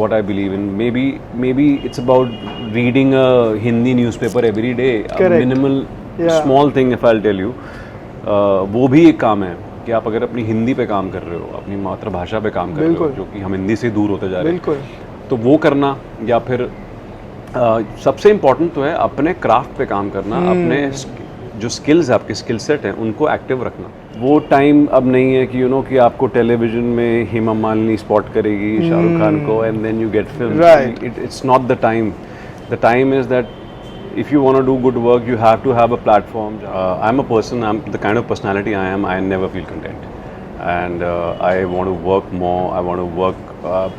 what I believe in. Maybe it's about reading a Hindi newspaper every day. A Correct. minimal, Yeah. small thing if I'll tell you. वो भी एक काम है कि आप अगर अपनी हिंदी पे काम कर रहे हो, अपनी मातृभाषा पे काम कर रहे हो, बिल्कुल। जो कि हम हिंदी से दूर होते जा रहे हैं, बिल्कुल। तो वो करना, या फिर सबसे इम्पोर्टेंट तो है अपने क्राफ्ट पे काम करना, अपने जो स्किल्स है, आपके स्किल सेट हैं, उनको एक्टिव रखना. वो टाइम अब नहीं है कि कि आपको टेलीविजन में हेमा मालिनी स्पॉट करेगी शाहरुख खान को and then you get film. Right. It's not the time. The time is that if you want to do good work, you have to have a platform. I'm a person, I'm the kind of personality I am, I never feel content. And I want to work more, I want to work,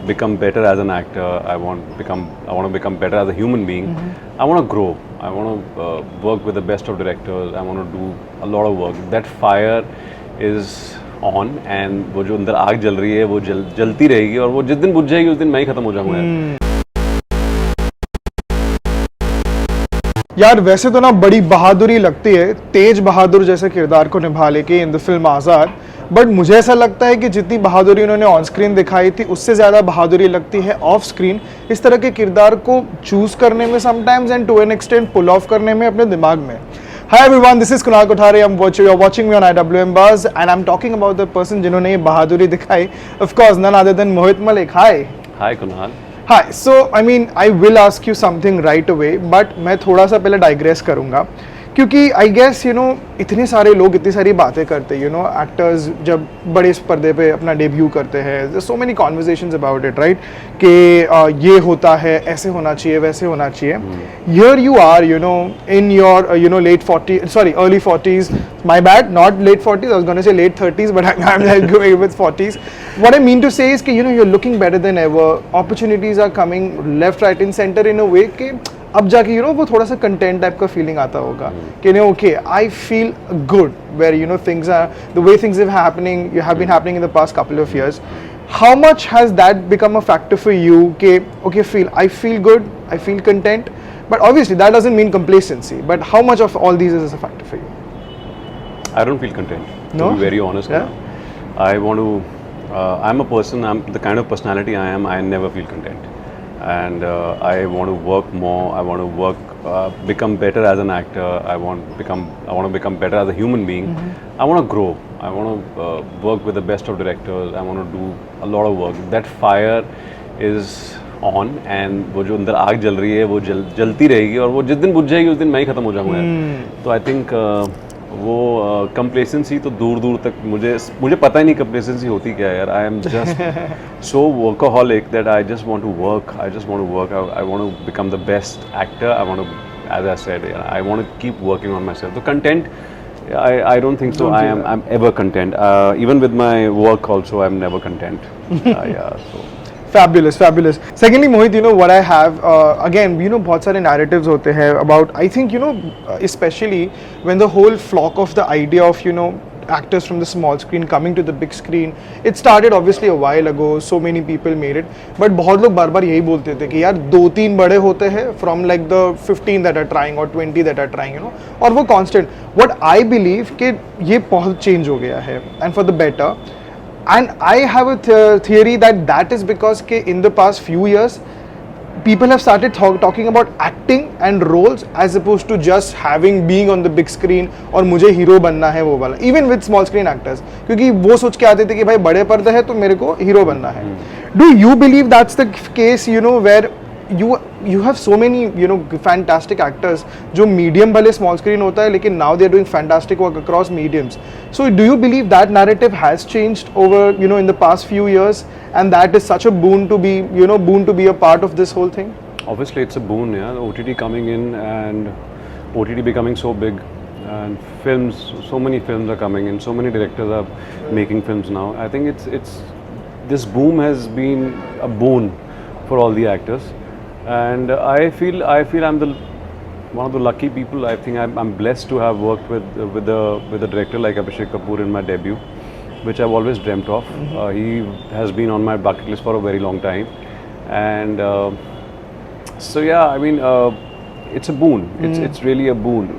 become better as an actor, I want to become better as a human being. I want to grow, I want to work with the best of directors, I want to do a lot of work. That fire is on, and वो जो अंदर आग जल रही है वो जलती रहेगी, और वो जिस दिन बुझ जाएगी उस दिन मैं ही खत्म हो जाऊंगा यार. यार वैसे तो ना बड़ी बहादुरी लगती है तेज बहादुर जैसे किरदार को निभा लेके in the film Azad, but मुझे ऐसा लगता है कि जितनी बहादुरी उन्होंने ऑन स्क्रीन दिखाई थी उससे ज़्यादा बहादुरी लगती है ऑफ स्क्रीन, इस तरह के किरदार को चूज करने में sometimes and to an extent pull off करने में अपने दिमाग में. Hi everyone, this is Kunal Kothari. You're watching me on IWM Buzz, and I'm talking about the person जिन्होंने ये बहादुरी दिखाई. Of course, none other than Mohit Malik. Hi. Hi Kunal. Hi. So I mean, I will ask you something right away, but मैं थोड़ा सा पहले digress करूँगा, क्योंकि आई गेस इतने सारे लोग इतनी सारी बातें करते हैं एक्टर्स जब बड़े पर्दे पे अपना डेब्यू करते हैं, so many conversations about it, right, कि ये होता है, ऐसे होना चाहिए, वैसे होना चाहिए. Here you are in your late 40, sorry early 40s, my bad, not late 40s, I was going to say late 30s, but I'm like going with 40s. What I mean to say is कि you're looking better than ever, opportunities are coming left, right and center in a way कि अब जाके वो थोड़ा सा content type का feeling आता होगा कि okay I feel good where things are the way things have been happening in the past couple of years. How much has that become a factor for you के okay I feel good, I feel content, but obviously that doesn't mean complacency, but how much of all these is a factor for you? I don't feel content, No? to be very honest. Yeah? I want to, I'm a person, I'm the kind of personality I am, I never feel content. And I want to work more, I want to work, become better as an actor, I want to become better as a human being. I want to grow, I want to work with the best of directors, I want to do a lot of work. That fire is on, and वो जो अंदर आग जल रही है वो जलती रहेगी, और वो जिस दिन बुझ जाएगी उस दिन मैं ही खत्म हो जाऊंगा यार. तो आई थिंक वो कंप्लेसेंसी तो दूर दूर तक मुझे पता ही नहीं कंप्लेसेंसी होती क्या है यार. I am just so workaholic that I just want to work, I want to become the best actor, I want to, as I said, I want to keep working on myself. So content, I don't think so. I'm ever content. Even with my work also, I'm never content. Yeah, so Fabulous, fabulous. Secondly, Mohit, what I have, again, बहुत सारे narratives होते हैं about, I think, especially when the whole flock of the idea of, actors from the small screen coming to the big screen, it started obviously a while ago, so many people made it, but बहुत लोग बार बार यही बोलते थे कि यार 2-3 बड़े होते हैं from like the 15 that are trying or 20 that are trying, और वो constant. What I believe कि ये बहुत change हो गया है, and for the better. And I have a theory that is because in the past few years, people have started talking about acting and roles as opposed to just being on the big screen और मुझे hero बनना है वो वाला. Even with small screen actors, क्योंकि वो सोच के आते थे कि भाई बड़े पर्दे है तो मेरे को हीरो बनना है. Do you believe that's the case? Where you have so many fantastic actors जो medium भले small screen होता है, लेकिन now they are doing fantastic work across mediums. So do you believe that narrative has changed over in the past few years, and that is such a boon to be a part of this whole thing? obviously it's a boon, yeah. The OTT coming in and OTT becoming so big, and films, so many films are coming in, so many directors are making films now. I think it's this boom has been a boon for all the actors. And I feel I'm one of the lucky people. I think I'm blessed to have worked with a director like Abhishek Kapoor in my debut, which I've always dreamt of. He has been on my bucket list for a very long time, and so yeah, I mean it's a boon. It's really a boon.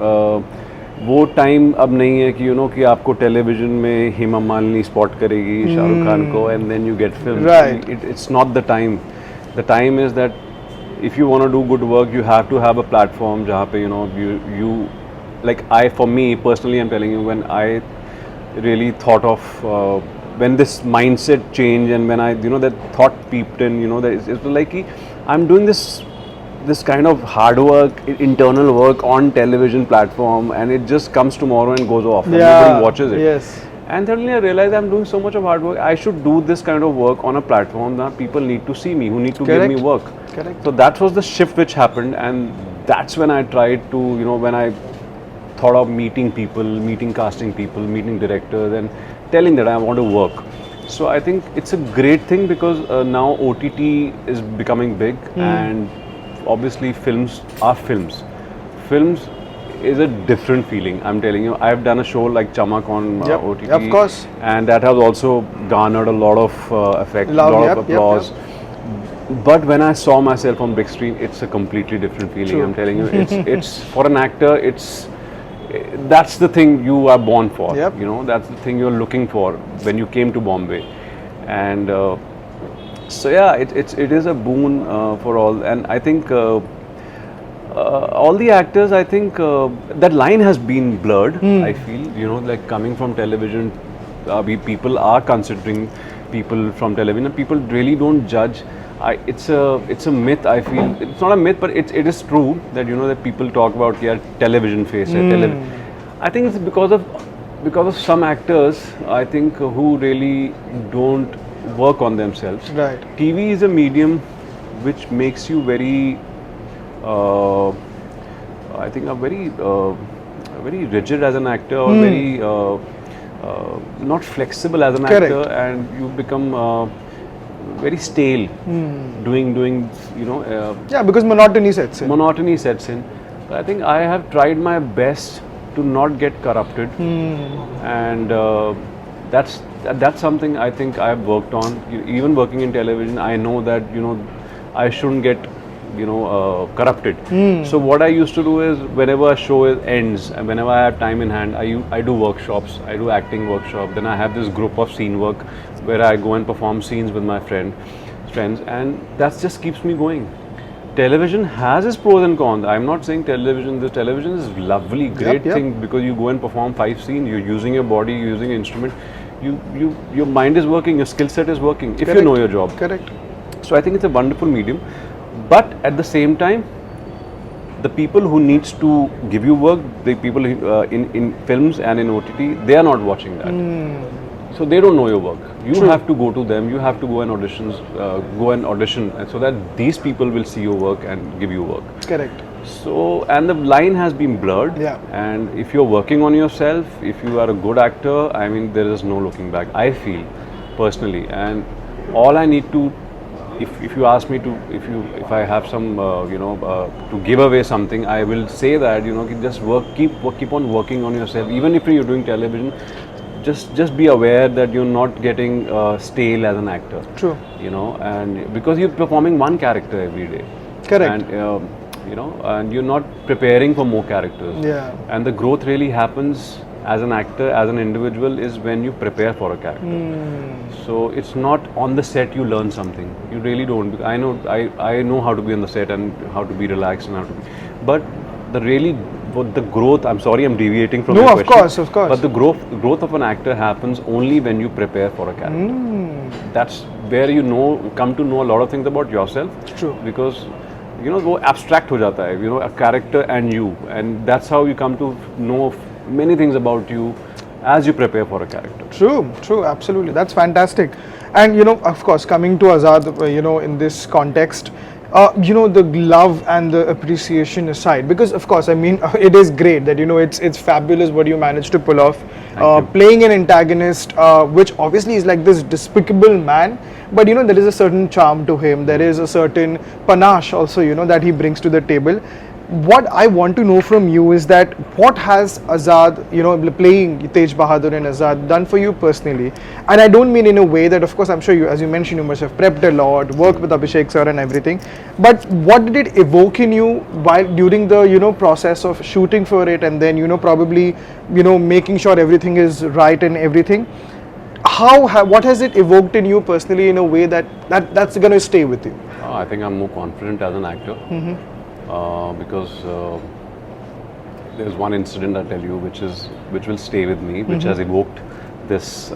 वो time अब नहीं है कि कि आपको television में Hema Malini spot करेगी शाहरुख खान को and then you get film. It's not the time. The time is that if you want to do good work, you have to have a platform जहाँ पे you like for me personally, I'm telling you, when I really thought of when this mindset changed, and when I that thought peeped in, that it's like I'm doing this kind of hard work, internal work on television platform, and it just comes tomorrow and goes off, and nobody watches it. Yes. And suddenly I realized I'm doing so much of hard work. I should do this kind of work on a platform that people need to see me, who need to give me work. Correct. So that was the shift which happened, and that's when I tried to, when I thought of meeting people, meeting casting people, meeting directors, and telling that I want to work. So I think it's a great thing because now OTT is becoming big, and obviously films are films. Films is a different feeling. I'm telling you, I've done a show like Chamak on OTT, of course, and that has also garnered a lot of effect, a Love, lot of applause. But when I saw myself on big screen, it's a completely different feeling. True. I'm telling you, it's for an actor, that's the thing you are born for. That's the thing you're looking for when you came to Bombay, and so yeah, it is a boon for all. And I think all the actors, I think that line has been blurred. I feel, like coming from television, people are considering people from television, and people really don't judge. It's a myth. I feel it's not a myth, but it is true that that people talk about television face. I think it's because of some actors, I think, who really don't work on themselves. Right. TV is a medium which makes you very, I think, very rigid as an actor, or very not flexible as an actor, and you become very stale doing because monotony sets in. But I think I have tried my best to not get corrupted, and that's something I think I've worked on. Even working in television, I know that I shouldn't get corrupted. So what I used to do is, whenever a show ends and whenever I have time in hand, I do workshops, I do acting workshop. Then I have this group of scene work where I go and perform scenes with my friends, and that just keeps me going. Television has its pros and cons. I'm not saying television is lovely, great thing, because you go and perform 5 scenes, you're using your body, you're using an instrument, your mind is working, your skill set is working, if you know your job. Correct. So I think it's a wonderful medium, but at the same time, the people who needs to give you work, the people in films and in OTT, they are not watching that. So they don't know your work. You have to go to them. You have to go and audition, so that these people will see your work and give you work. Correct. So, and the line has been blurred. Yeah. And if you're working on yourself, if you are a good actor, I mean, there is no looking back, I feel, personally. And all I need to, if you ask me to, if I have some, to give away something, I will say that, just keep on working on yourself. Even if you're doing television, just be aware that you're not getting stale as an actor. True. And because you're performing one character every day. Correct. And and you're not preparing for more characters. Yeah. And the growth really happens as an actor, as an individual, is when you prepare for a character. So it's not on the set you learn something. You really don't. I know how to be on the set and how to be relaxed and how to be. But the growth, I'm sorry, I'm deviating from your question. Of course. But the growth of an actor happens only when you prepare for a character. That's where come to know a lot of things about yourself. True. Because वो abstract हो जाता है, a character and you, and that's how you come to know many things about you as you prepare for a character. True, absolutely. That's fantastic. And of course, coming to Azad, in this context, the love and the appreciation aside, because of course, I mean, it is great that it's fabulous what you managed to pull off, playing an antagonist, which obviously is like this despicable man, but there is a certain charm to him, there is a certain panache also, that he brings to the table. What I want to know from you is that what has Azad, playing Tej Bahadur and Azad done for you personally? And I don't mean in a way that, of course, I'm sure you, as you mentioned, you must have prepped a lot, worked with Abhishek sir and everything. But what did it evoke in you while during the process of shooting for it, and then probably making sure everything is right and everything? what has it evoked in you personally in a way that's going to stay with you? I think I'm more confident as an actor because there's one incident I'll tell you which will stay with me, which has evoked this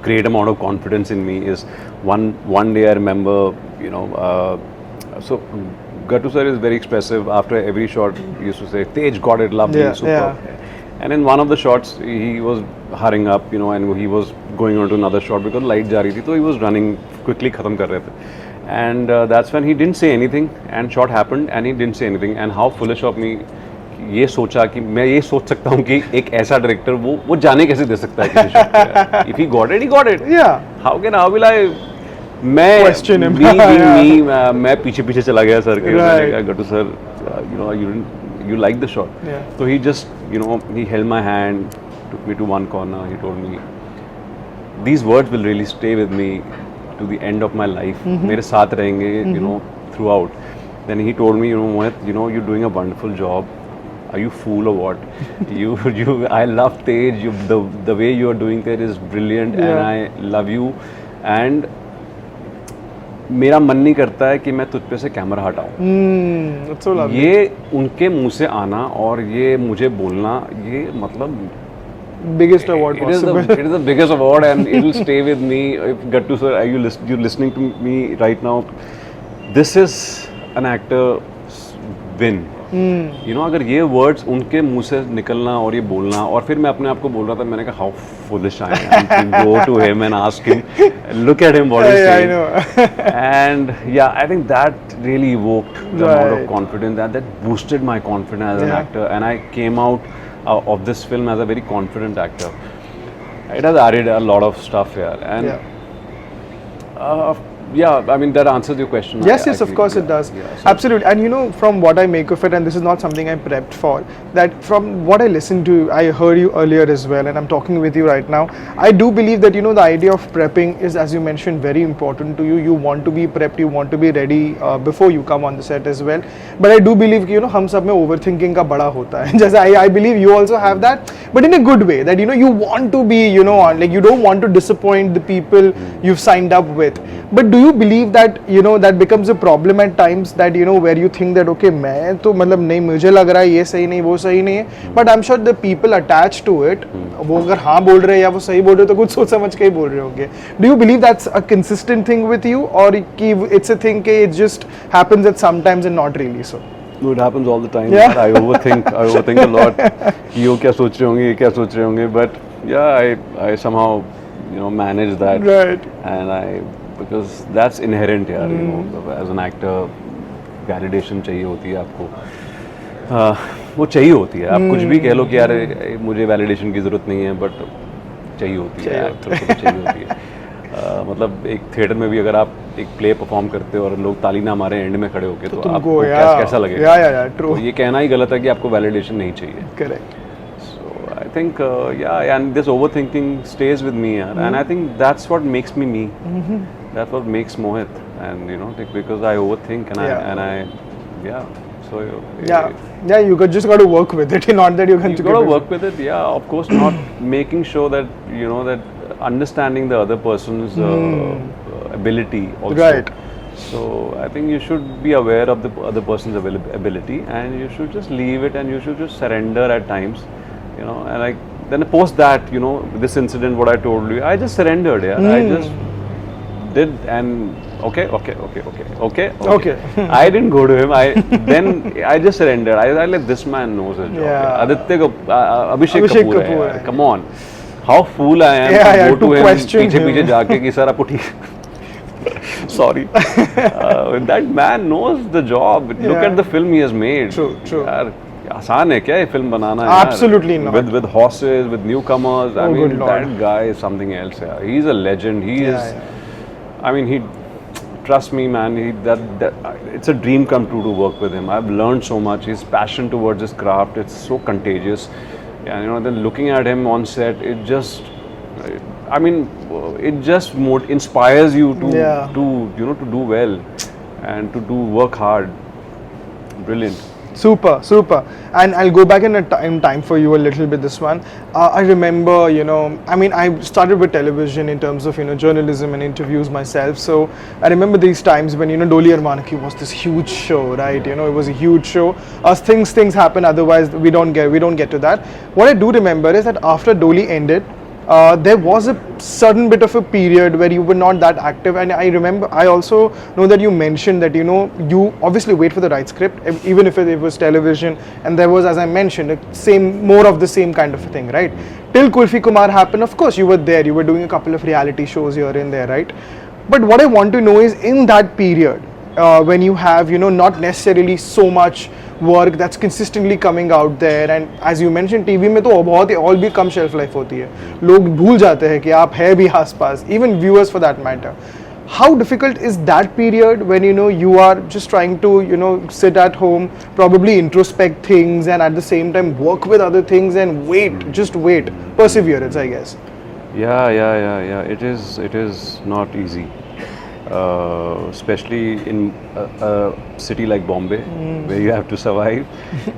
great amount of confidence in me. Is one day I remember so Gattu sir is very expressive. After every shot he used to say, "Tej, got it, lovely, Yeah, superb." And in one of the shots he was hurrying up, and he was going on to another shot because light ja rahi thi, so he was running quickly, khatam kar rahe the. And that's when he didn't say anything, and shot happened and he didn't say anything. And how foolish of me ये सोचा कि मैं ये सोच सकता हूँ कि एक ऐसा डायरेक्टर वो जाने कैसे दे सकता है किसी शॉट पे. If he got it, he got it. Yeah. How will I मैं Question him. मैं पीछे चला गया सर के. मैंने कहा, गट्टू sir, you like the shot. Yeah. So he just he held my hand, took me to one corner. He told me, these words will really stay with me to the end of my life. मेरे साथ रहेंगे throughout. Then he told me, Mohit, you're doing a wonderful job. Are you fool or what? I love Tej. The way you are doing that is brilliant, and I love you. And मेरा मन नहीं करता है कि मैं तुझ पे से कैमरा हटाऊं. That's so lovely. ये उनके मुंह से आना और ये मुझे बोलना, ये मतलब Biggest award it is possible. it is the biggest award, and it will stay with me. If Gattu sir, are you're listening to me right now? This is an actor's win. अगर ये words उनके मुंह से निकलना और ये बोलना, और फिर मैं अपने आप को बोल रहा था, मैंने कहा how foolish I am to go to him and ask him, look at him what he I saying. know. And yeah, I think that really evoked the amount of confidence that boosted my confidence as an actor, and I came out of this film as a very confident actor. It has added a lot of stuff here, and yeah, I mean that answers your question. Yes, of course it does. Yeah, so Absolutely. And from what I make of it, and this is not something I prepped for, that from what I listened to, I heard you earlier as well, and I'm talking with you right now. I do believe that, the idea of prepping is, as you mentioned, very important to you. You want to be prepped, you want to be ready before you come on the set as well. But I do believe, हम सब में overthinking का बड़ा होता है. Just I believe you also have that, but in a good way, that, you want to be, like you don't want to disappoint the people you've signed up with. But do you believe that that becomes a problem at times, that where you think that okay, मैं तो मतलब नहीं, मुझे लग रहा है ये सही नहीं, वो सही नहीं है, but I'm sure the people attached to it, वो अगर हाँ बोल रहे हैं या वो सही बोल रहे हो तो कुछ सोच समझ के ही बोल रहे होंगे. Do you believe that's a consistent thing with you, or कि it's a thing कि it just happens at sometimes and not really so? No, it happens all the time. Yeah. I overthink a lot. कि वो क्या सोच रहे होंगे, ये क्या सोच रहे होंगे, but yeah, I somehow manage that. Right. And because that's inherent यार, as an actor validation चाहिए होती है आपको. वो चाहिए होती है. आप कुछ भी कह लो कि यार मुझे validation की ज़रूरत नहीं है, but चाहिए होती है. actor को चाहिए होती है. मतलब एक थिएटर में भी अगर आप एक प्ले परफॉर्म करते हो और लोग ताली ना मारे एंड में खड़े होके, तो आपको कैसा लगेगा? True. तो ये कहना ही गलत है कि आपको वैलिडेशन नहीं चाहिए. Correct. So I think and this overthinking stays with me, and I think that's what makes me me. That's what makes Mohit, and because I overthink, and I so you just got to work with it. Not that you got to work with it. Yeah, of course, not making sure that that understanding the other person's ability also. Right. So I think you should be aware of the other person's ability, and you should just leave it, and you should just surrender at times, and like then post that, this incident, what I told you, I just surrendered. Yeah, I just did, and okay. I didn't go to him. I just surrendered. I like, this man knows his job. Yeah. Aditya Abhishek Kapoor hai. Come on, how fool I am to go to him पीछे जाके कि sir आपको ठीक. Sorry. That man knows the job. Look at the film he has made. True. यार आसान है क्या ये film banana? Absolutely not. With horses, with newcomers. I mean, good that Lord. guy is something else. Yeah. He's a legend. He is. I mean, trust me, man. It's a dream come true to work with him. I've learned so much. His passion towards his craft, it's so contagious. And then looking at him on set, it just, I mean, it just inspires you to do well and to work hard. Brilliant. Super, super. And I'll go back in time for you a little bit this one. I remember, you know, I mean, I started with television in terms of, you know, journalism and interviews myself. So I remember these times when, you know, Dolly and Manaki was this huge show, right? You know, it was a huge show. Things happen, otherwise we don't get to that. What I do remember is that after Dolly ended, there was a sudden bit of a period where you were not that active, and I also know that you mentioned that, you know, you obviously wait for the right script, even if it was television, and there was, as I mentioned, more of the same kind of thing, right? Till Kulfi Kumar happened, of course you were there, you were doing a couple of reality shows here and there, right? But what I want to know is, in that period, when you have, you know, not necessarily so much work that's consistently coming out there, and as you mentioned, TV में तो बहुत ही और भी कम shelf life होती है, लोग भूल जाते हैं कि आप है भी आसपास, even viewers for that matter. How difficult is that period when, you know, you are just trying to, you know, sit at home, probably introspect things, and at the same time work with other things and just wait, perseverance, I guess. Yeah. It is not easy. Especially in a city like Bombay, where you have to survive,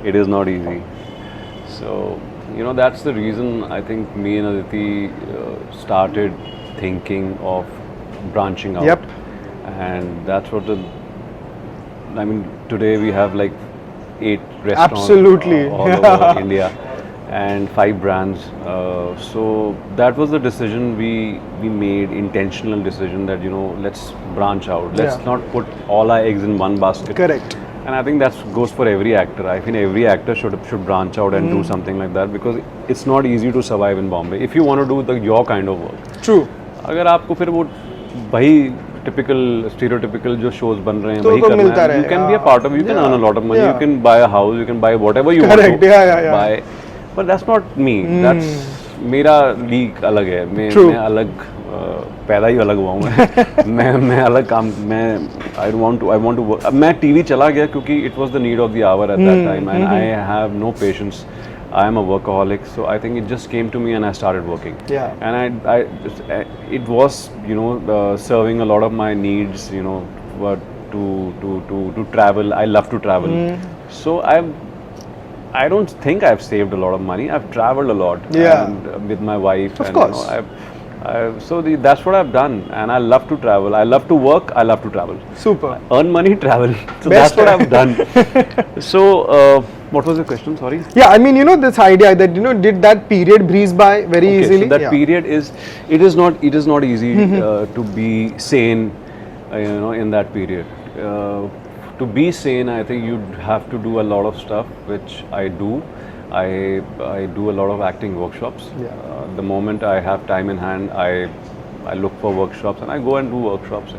it is not easy. So, you know, that's the reason I think me and Aditi started thinking of branching out. Yep. And that's what I mean, today we have like 8 restaurants Absolutely. all over India. And 5 brands. So that was the decision we made, intentional decision that, you know, let's branch out. Let's not put all our eggs in one basket. Correct. And I think that goes for every actor. I think every actor should branch out and do something like that, because it's not easy to survive in Bombay if you want to do your kind of work. True. अगर आपको फिर वो वही typical stereotypical जो shows बन रहे हैं तो वही करना मिलता है, रहे, you can be a part of, you can earn a lot of money, you can buy a house, you can buy whatever you Correct. want to Yeah. buy, but that's not me. That's मेरा league अलग है, मैं अलग पैदा ही अलग हुआ हूँ मैं अलग काम, मैं I want to work. अब मैं TV चला गया क्योंकि it was the need of the hour at that time, and I have no patience. I am a workaholic, so I think it just came to me and I started working. Yeah. And it was, you know, serving a lot of my needs, you know, to travel. I love to travel. So I don't think I've saved a lot of money. I've traveled a lot. Yeah. And, with my wife. Of and, course. You know, that's what I've done, and I love to travel. I love to work. I love to travel. Super. Earn money, travel. So Best. that's what I've done. So what was the question? Sorry. Yeah, I mean, you know, this idea that, you know, did that period breeze by very easily? So that period it is not easy to be sane, you know, in that period. To be sane, I think you'd have to do a lot of stuff, which I do. I do a lot of acting workshops. The moment I have time in hand, I look for workshops and I go and do workshops.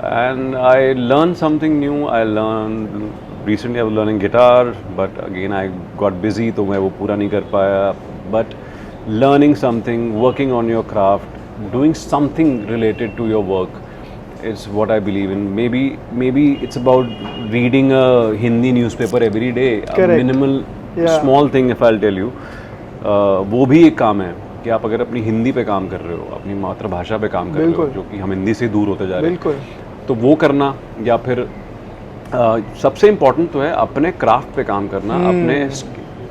And I learn something new. Recently I was learning guitar, but again I got busy, तो मैं वो पूरा नहीं कर पाया. But learning something, working on your craft, doing something related to your work is what I believe in. Maybe it's about reading a Hindi newspaper every day. Correct. A minimal, small thing, if I'll tell you. वो भी एक काम है कि आप अगर अपनी हिंदी पे काम कर रहे हो, अपनी मातृभाषा पे काम कर रहे हो, जो कि हम हिंदी से दूर होते जा रहे हैं, तो वो करना, या फिर सबसे इम्पोर्टेंट तो है अपने क्राफ्ट पे काम करना, अपने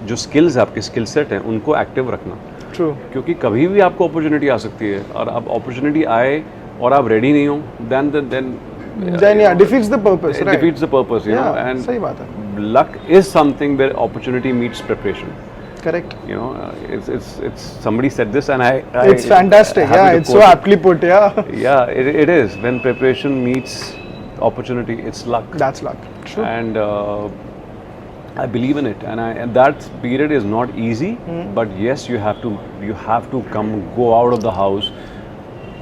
जो स्किल्स है, आपके स्किल सेट हैं, उनको एक्टिव रखना. True. क्योंकि कभी भी आपको अपॉर्चुनिटी आ सकती है, और अब अपॉर्चुनिटी आए और आप रेडी नहीं हो, then yeah, defeats the purpose. it right? defeats the purpose, you know. And सही बात है. luck is something where opportunity meets preparation. Correct. You know, it's somebody said this, and It's fantastic. Yeah, it's so aptly put. Yeah. Yeah, it is. When preparation meets opportunity, it's luck. That's luck. True. And I believe in it, and that period is not easy. But yes, you have to go out of the house,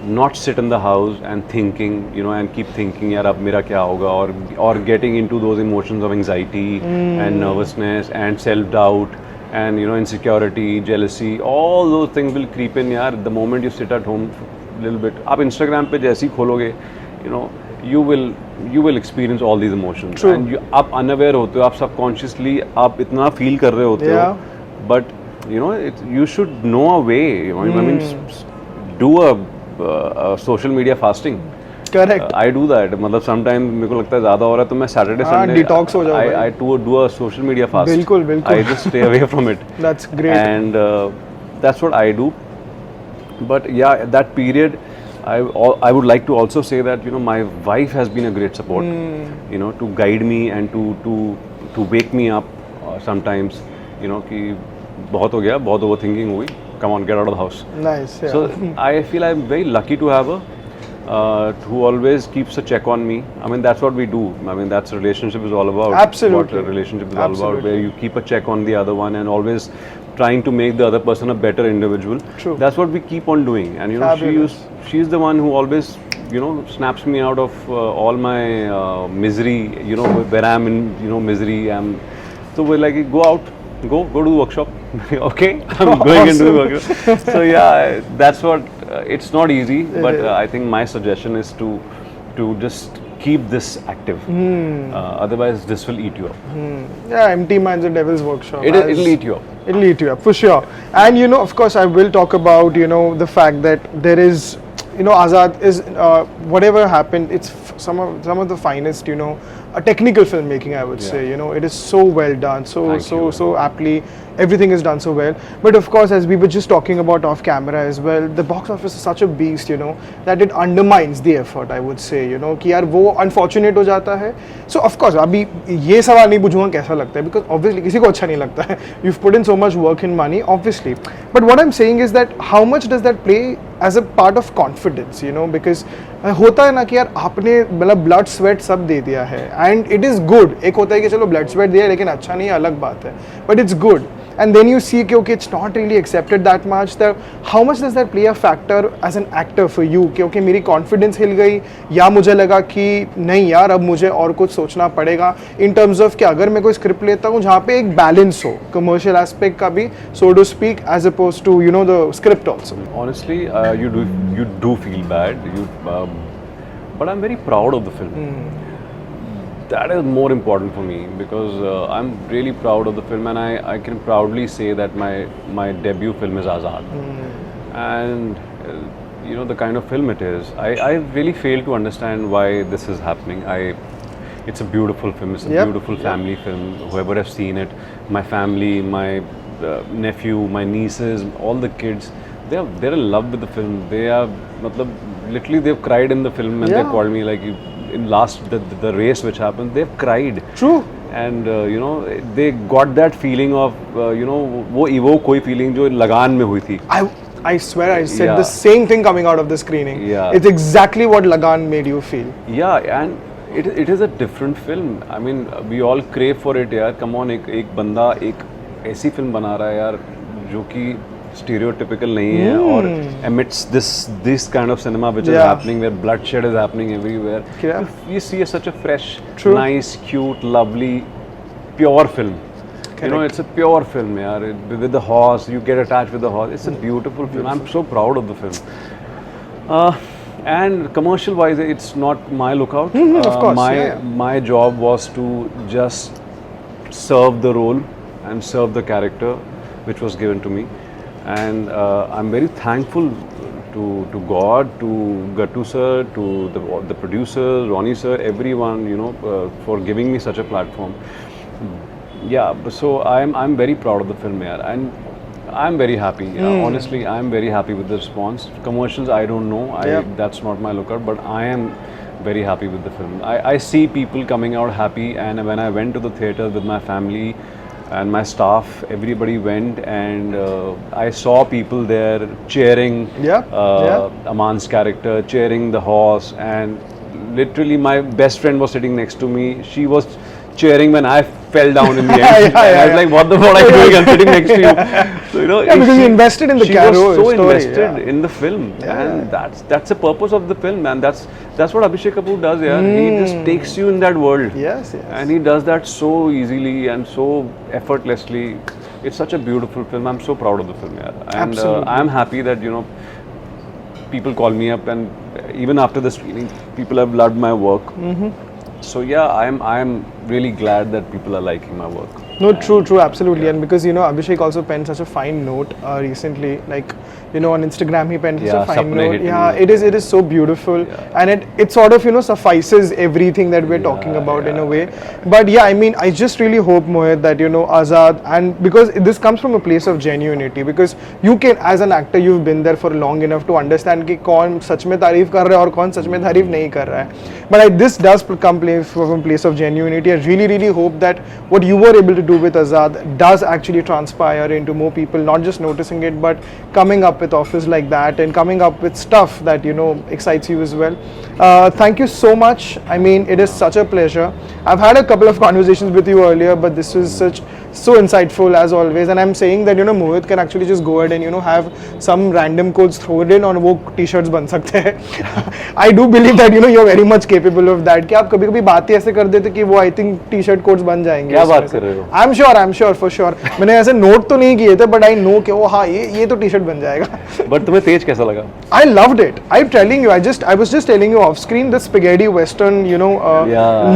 not sit in the house and thinking, you know, and keep thinking, यार अब मेरा क्या होगा, or getting into those emotions of anxiety and nervousness and self-doubt and, you know, insecurity, jealousy. All those things will creep in, यार. The moment you sit at home a little bit, आप Instagram पे जैसे ही खोलोगे, you know, you will experience all these emotions. True. And आप unaware होते हो, आप subconsciously आप इतना feel कर रहे होते हो, but you know, you should know a way. You know, I mean, do a social media fasting. Correct. I do that. मतलब sometimes मेरे को लगता है ज़्यादा हो रहा है तो मैं Saturday हाँ, Sunday detox हो जाओ भाई। I do a social media fast. बिल्कुल, बिल्कुल। I just stay away from it. That's great. And that's what I do. But yeah, at that period, I would like to also say that my wife has been a great support. To guide me and to wake me up sometimes. कि बहुत हो गया, बहुत overthinking हुई. Come on, get out of the house. Nice. Yeah. So I feel I'm very lucky to have her. Who always keeps a check on me. I mean, that's what we do. I mean, that's relationship is all about. Absolutely. What a relationship is all Absolutely. about, where you keep a check on the other one and always trying to make the other person a better individual. True. That's what we keep on doing. And Fabulous. she's the one who always snaps me out of all my misery. Where I'm in misery. So we're like, go out. Go do the workshop. Okay, I'm going and doing workshop. So yeah, that's what. It's not easy, but I think my suggestion is to just keep this active. Otherwise, this will eat you up. Yeah, empty mind's the devil's workshop. It'll eat you up. It'll eat you up for sure. And of course, I will talk about the fact that there is Azad is whatever happened. It's some of the finest a technical filmmaking, I would say. It is so well done, so aptly. Everything is done so well. But of course, as we were just talking about off camera as well, the box office is such a beast, that it undermines the effort, I would say, कि यार वो unfortunate हो जाता है. So of course, अभी ये सवाल नहीं पूछूंगा कैसा लगता है, because obviously किसी को अच्छा नहीं लगता है. You've put in so much work and money, obviously. But what I'm saying is that how much does that play as a part of confidence, because होता है ना कि यार आपने मतलब blood sweat सब दे दिया है, and it is good. एक होता है कि चलो blood sweat दिया है लेकिन अच्छा नहीं है, अलग बात है, but it's good. And then you see कि it's not really accepted that much. How much does that play a factor as an actor for you? कि मेरी confidence हिल गई, या मुझे लगा कि नहीं यार अब मुझे और कुछ सोचना पड़ेगा in terms of कि अगर मैं कोई script लेता हूँ जहाँ पे एक balance हो, commercial aspect का भी, so to speak, as opposed to the script also. Honestly, you do feel bad. But I'm very proud of the film. That is more important for me, because I'm really proud of the film, and I can proudly say that my debut film is Azad. And the kind of film it is, I really fail to understand why this is happening. It's a beautiful film. It's a beautiful family film. Whoever has seen it, my family, my nephew, my nieces, all the kids, they're in love with the film. They are, literally they've cried in the film, and they called me like, in the race which happened, they've cried. True. And they got that feeling of वो evoke कोई feeling जो लगान में हुई थी. I swear I said the same thing coming out of the screening. Yeah. It's exactly what Lagan made you feel. Yeah, and it is a different film. I mean, we all crave for it यार. Come on, एक बंदा एक ऐसी film बना रहा है यार जो कि stereotypical नहीं है, और amidst this kind of cinema which is happening, where bloodshed is happening everywhere, you see such a fresh, nice, cute, lovely, pure film. Correct. It's a pure film, yaar. With the horse, you get attached with the horse. It's a beautiful film. I'm so proud of the film. And commercial wise, it's not my lookout. Of course, my job was to just serve the role and serve the character which was given to me. And I'm very thankful to God, to Gattu sir, to the producers, Ronnie sir, everyone, for giving me such a platform. Yeah, so I'm very proud of the film, yaar, and I'm very happy. Honestly, I'm very happy with the response. Commercials, I don't know. That's not my lookout, but I am very happy with the film. I see people coming out happy, and when I went to the theatre with my family and my staff, everybody went, and I saw people there cheering Aman's character, cheering the horse, and literally my best friend was sitting next to me. She was cheering when I fell down in the end. I was like, what are you doing? I'm sitting next to you. So, because you invested in the character. She was so story, invested in the film, and that's the purpose of the film, and that's what Abhishek Kapoor does. Yeah, he just takes you in that world. Yes. And he does that so easily and so effortlessly. It's such a beautiful film. I'm so proud of the film. Yeah, and I'm happy that people call me up, and even after the screening, people have loved my work. So yeah, I'm really glad that people are liking my work. No, true, absolutely. And because, you know, Abhishek also penned such a fine note recently, like, you know, on Instagram he penned such Yeah, a fine Sapne note. hit Yeah, me. it is so beautiful, and it sort of, you know, suffices everything that we're talking about in a way. But yeah, I mean, I just really hope, Mohit, that, you know, Azad, and because this comes from a place of genuinity, because you can, as an actor, you've been there for long enough to understand कि कौन सच में तारीफ कर रहा है और कौन सच में तारीफ नहीं कर रहा है. But this does come from a place of genuinity. I really hope that what you were able to do with Azad does actually transpire into more people not just noticing it, but coming up with offers like that and coming up with stuff that, you know, excites you as well. Thank you so much. I mean, it is such a pleasure. I've had a couple of conversations with you earlier, but this is so insightful as always. And I'm saying that, you know, Mohit can actually just go ahead and, you know, have some random codes thrown in और वो t-shirts बन सकते हैं. I do believe that, you know, you're very much capable of that. कि आप कभी-कभी बातें ऐसे कर देते कि वो I think t-shirt codes बन जाएंगे. क्या बात कर रहे हो? I'm sure for sure. मैंने ऐसे नोट तो नहीं किए थे, but I know कि वो हाँ ये तो t-shirt बन जाएगा. बट तुम्हें तेज कैसा लगा? I loved it. I'm telling you, I was just telling you off screen, the spaghetti western, you know,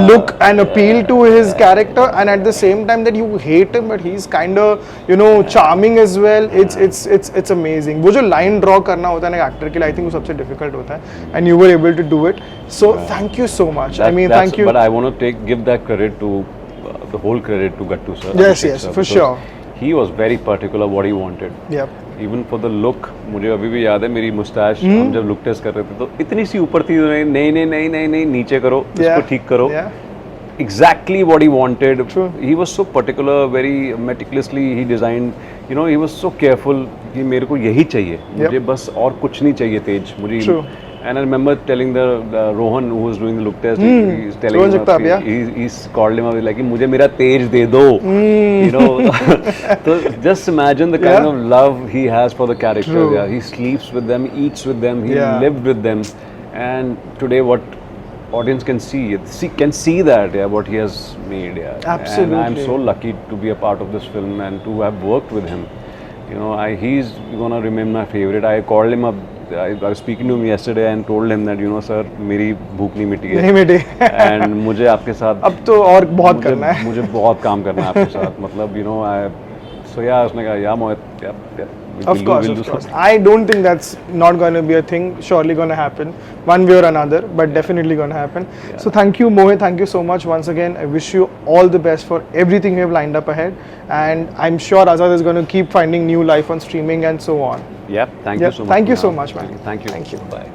look and appeal to his character, and at the same time that you hate him, but he's kind of, you know, charming as well. It's amazing. वो जो line draw करना होता है ना actor के लिए, I think वो सबसे difficult होता है, and you were able to do it. So thank you so much. I mean, thank you. But I want to give that credit to the whole credit to Gattu sir. Yes, Abhishek yes, sir, for because sure. He was very particular what he wanted. Yep. Even for the look, मुझे अभी भी याद है मेरी Moustache हम जब look test कर रहे थे तो इतनी सी ऊपर थी, नहीं नीचे करो, इसको ठीक करो. Exactly what he wanted. True. He was so particular, very meticulously he designed. You know, he was so careful कि मेरे को यही चाहिए, मुझे बस और कुछ नहीं चाहिए तेज मुझे. True. And I remember telling the Rohan who was doing the look test, he's telling Rohan him, Jagtap, yeah. he's called him up, like मुझे मेरा तेज दे दो, you know. So just imagine the kind of love he has for the characters. True. Yeah, he sleeps with them, eats with them, he Yeah. lived with them, and today what audience can see that what he has made. Absolutely. And I'm so lucky to be a part of this film and to have worked with him. You know, he's gonna remain my favorite. I called him up. I was speaking to him yesterday and told him that, you know, sir, मेरी भूख नहीं मिटी है. नहीं मिटी. And मुझे आपके साथ अब तो और बहुत करना है. मुझे बहुत काम करना है आपके साथ. मतलब, you know, so yeah, उसने कहा, yeah, Mohit, yeah. Of course. I don't think that's not going to be a thing. Surely going to happen, one way or another, but definitely going to happen. Yeah. So thank you, Mohit. Thank you so much once again. I wish you all the best for everything you have lined up ahead, and I'm sure Azad is going to keep finding new life on streaming and so on. Yeah. Thank you so much. Thank you so much, man. Thank you. Thank you. Bye.